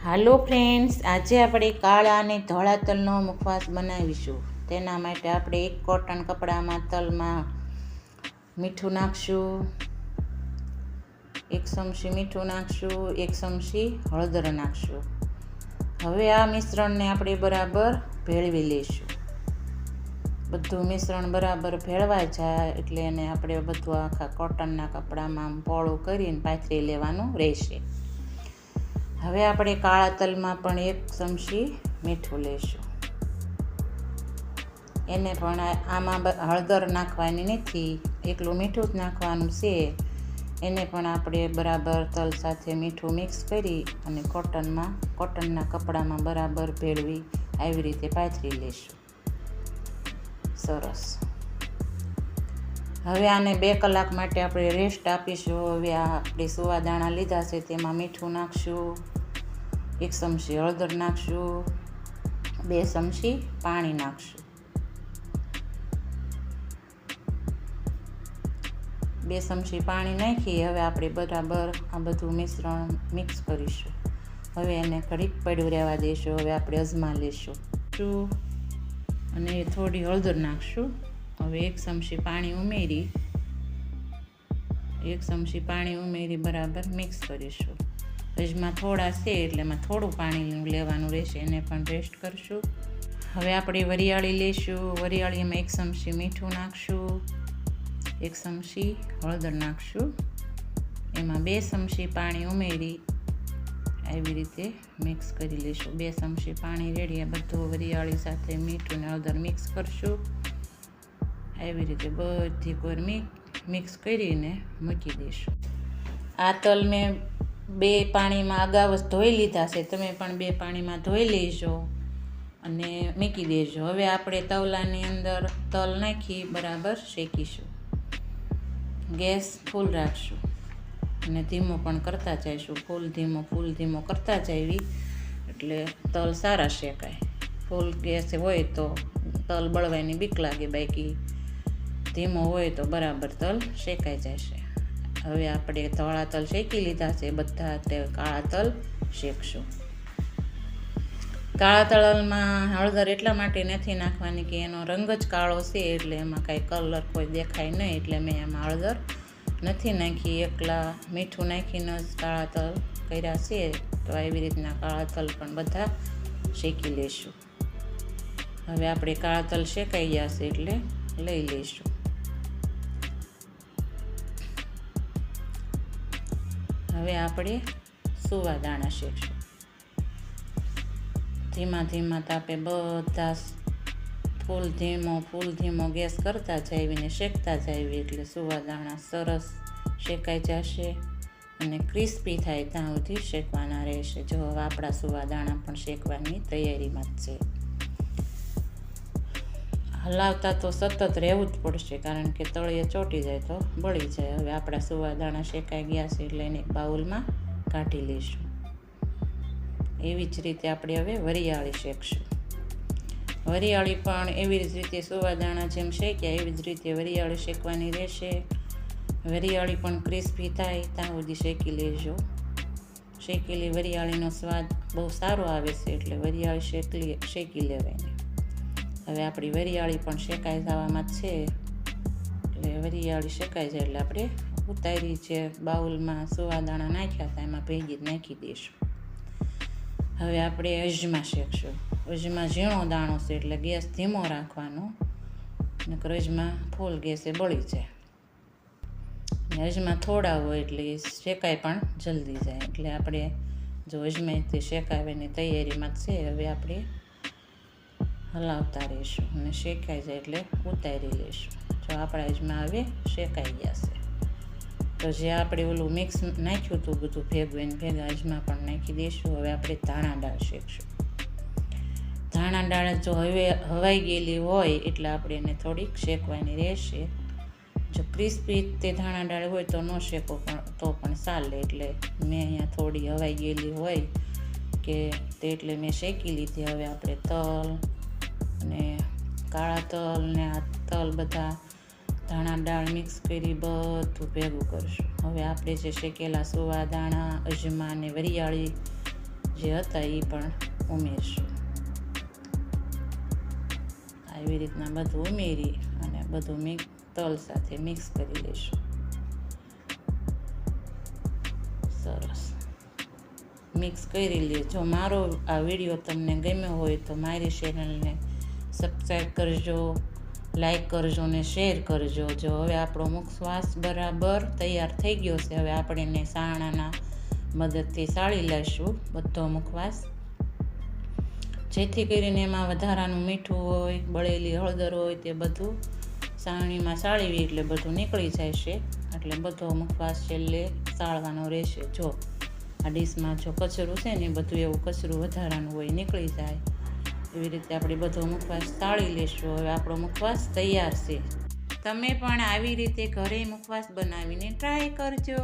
હાલો friends, આજે આપણે કાળા અને ધોળા તલનો મુખવાસ બનાવીશું. તેના માટે આપણે એક કોટન કપડામાં તલમાં મીઠું નાખશું, 1 ચમચી મીઠું નાખશું, 1 ચમચી હળદર નાખશું. હવે આ મિશ્રણને આપણે બરાબર ભેળવી લઈશું. બધું મિશ્રણ બરાબર ભેળવાઈ જાય એટલે એને આપણે બધું આખા કોટનના કપડામાં પોળું કરીને પાથરી લેવાનું રહેશે. હવે આપણે કાળા તલમાં પણ 1 ચમચી મીઠું લઈશું. એને પણ આમાં હળદર નાખવાની નથી, એકલું મીઠું જ નાખવાનું છે. એને પણ આપણે બરાબર તલ સાથે મીઠું મિક્સ કરી અને કોટનના કપડામાં બરાબર ભેળવી આવી રીતે પાથરી લઈશું. સરસ. હવે આને 2 કલાક માટે આપણે રેસ્ટ આપીશું. હવે આ આપણે સુવાદાણા લીધા છે તેમાં મીઠું નાખશું, 1 ચમચી હળદર નાખશું, 2 ચમચી પાણી નાખશું. 2 ચમચી પાણી નાખી હવે આપણે બરાબર આ બધું મિશ્રણ મિક્સ કરીશું. હવે એને ઘડીક પડ્યું રહેવા દઈશું. હવે આપણે અજમા લઈશું અને થોડી હળદર નાખશું. હવે 1 ચમચી પાણી ઉમેરી બરાબર મિક્સ કરીશું. અજમા થોડા છે એટલે એમાં થોડું પાણી લેવાનું રહેશે, એને પણ રેસ્ટ કરશું. હવે આપણે વરિયાળી લઈશું. વરિયાળીમાં 1 ચમચી મીઠું નાખશું, 1 ચમચી હળદર નાખશું. એમાં 2 ચમચી પાણી ઉમેરી આવી રીતે મિક્સ કરી લઈશું. 2 ચમચી પાણી રેડીએ બધું વરિયાળી સાથે મીઠું ને હળદર મિક્સ કરશું. આવી રીતે બધી કોર મિક્સ કરીને મૂકી દઈશું. આ તલ મેં 2 પાણીમાં અગાઉ જ ધોઈ લીધા છે, તમે પણ 2 પાણીમાં ધોઈ લેજો અને મૂકી દેજો. હવે આપણે તવલાની અંદર તલ નાખી બરાબર શેકીશું. ગેસ ફૂલ રાખશું અને ધીમો પણ કરતા જઈશું. ફૂલ ધીમો કરતા જઈએ એટલે તલ સારા શેકાય. ફૂલ ગેસ હોય તો તલ બળવાની બીક લાગે, બાકી ધીમો હોય તો બરાબર તલ શેકાઈ જશે. હવે આપણે ધોળા તલ શેકી લીધા છે બધા, તે કાળા તલ શેકશું. કાળા તલમાં હળદર એટલા માટે નથી નાખવાની કે એનો રંગ જ કાળો છે, એટલે એમાં કાંઈ કલર કોઈ દેખાય નહીં, એટલે મેં એમાં હળદર નથી નાખી. એકલા મીઠું નાખીને જ કાળા તલ કર્યા છે. તો આવી રીતના કાળા તલ પણ બધા શેકી લઈશું. હવે આપણે કાળા તલ શેકાઈ ગયા છે એટલે લઈ લઈશું. હવે આપણે સુવાદાણા શેકશું. ધીમા તાપે બધા ફૂલ ધીમો ગેસ કરતા જાવીને શેકતા જાવી એટલે સુવાદાણા સરસ શેકાઈ જશે અને ક્રિસ્પી થાય ત્યાં સુધી શેકવાના રહેશે. જો આપણા સુવાદાણા પણ શેકવાની તૈયારીમાં જ છે. હલાવતા તો સતત રહેવું જ પડશે, કારણ કે તળિયે ચોંટી જાય તો બળી જાય. હવે આપણા સુવાદાણા શેકાઈ ગયા છે એટલે એને એક બાઉલમાં કાઢી લઈશું. એવી જ રીતે આપણે હવે વરિયાળી શેકશું. વરિયાળી પણ એવી જ રીતે સુવાદાણા જેમ શેક્યા એવી જ રીતે વરિયાળી શેકવાની રહેશે. વરિયાળી પણ ક્રિસ્પી થાય ત્યાં સુધી શેકી લેજો. શેકેલી વરિયાળીનો સ્વાદ બહુ સારો આવે છે એટલે વરિયાળી શેકી લેવાની. હવે આપણી વરિયાળી પણ શેકાઈ જવામાં જ છે, એટલે વરિયાળી શેકાઈ જાય એટલે આપણે ઉતારી જે બાઉલમાં સુવાદાણા નાખ્યા હતા એમાં ભેગી નાખી દઈશું. હવે આપણે અજમા શેકશું. અજમા ઝીણો દાણો છે એટલે ગેસ ધીમો રાખવાનો, નકર અજમા ફૂલ ગેસે બળી જાય. અને અજમા થોડા હોય એટલે શેકાય પણ જલ્દી જાય. એટલે આપણે જો અજમાથી શેકાવાની તૈયારીમાં જ છે. હવે આપણે હલાવતા રહીશું અને શેકાઈ જાય એટલે ઉતારી લઈશું. જો આપણા અજમા હવે શેકાઈ ગયા છે તો જે આપણે ઓલું મિક્સ નાખ્યું હતું બધું ભેગા અજમા પણ નાખી દઈશું. હવે આપણે ધાણા દાળ શેકશું. ધાણા દાળ જો હવે હવાઈ ગયેલી હોય એટલે આપણે એને થોડીક શેકવાની રહેશે. જો ક્રિસ્પી તે ધાણા દાળ હોય તો ન શેકો તો પણ ચાલે, એટલે મેં અહીંયા થોડી હવાઈ ગયેલી હોય કે તે એટલે મેં શેકી લીધી. હવે આપણે તલ અને કાળા તલ ને આ તલ બધા ધાણા દાળ મિક્સ કરી બધું ભેગું કરશું. હવે આપણે જે શેકેલા સુવાદાણા, અજમા ને વરિયાળી જે હતા એ પણ ઉમેરશું. આવી રીતના બધું ઉમેરી અને બધું તલ સાથે મિક્સ કરી લઈશું. સરસ મિક્સ કરી લે. જો મારો આ વિડીયો તમને ગમ્યો હોય તો મારી ચેનલને સબસ્ક્રાઈબ કરજો, લાઈક કરજો ને શેર કરજો. જો હવે આપણો મુખવાસ બરાબર તૈયાર થઈ ગયો છે. હવે આપણે એને સાણાના મદદથી સાળી લઈશું બધો મુખવાસ, જેથી કરીને એમાં વધારાનું મીઠું હોય, બળેલી હળદર હોય તે બધું સાણીમાં સાળીવી એટલે બધું નીકળી જાય છે. એટલે બધો મુખવાસ છેલ્લે સાળવાનો રહેશે. જો આ ડીશમાં જો કચરું છે ને બધું એવું કચરું વધારાનું હોય નીકળી જાય. એવી રીતે આપણે બધો મુખવાસ સાળી લેશું. હવે આપણો મુખવાસ તૈયાર છે. તમે પણ આવી રીતે ઘરે મુખવાસ બનાવીને ટ્રાય કરજો.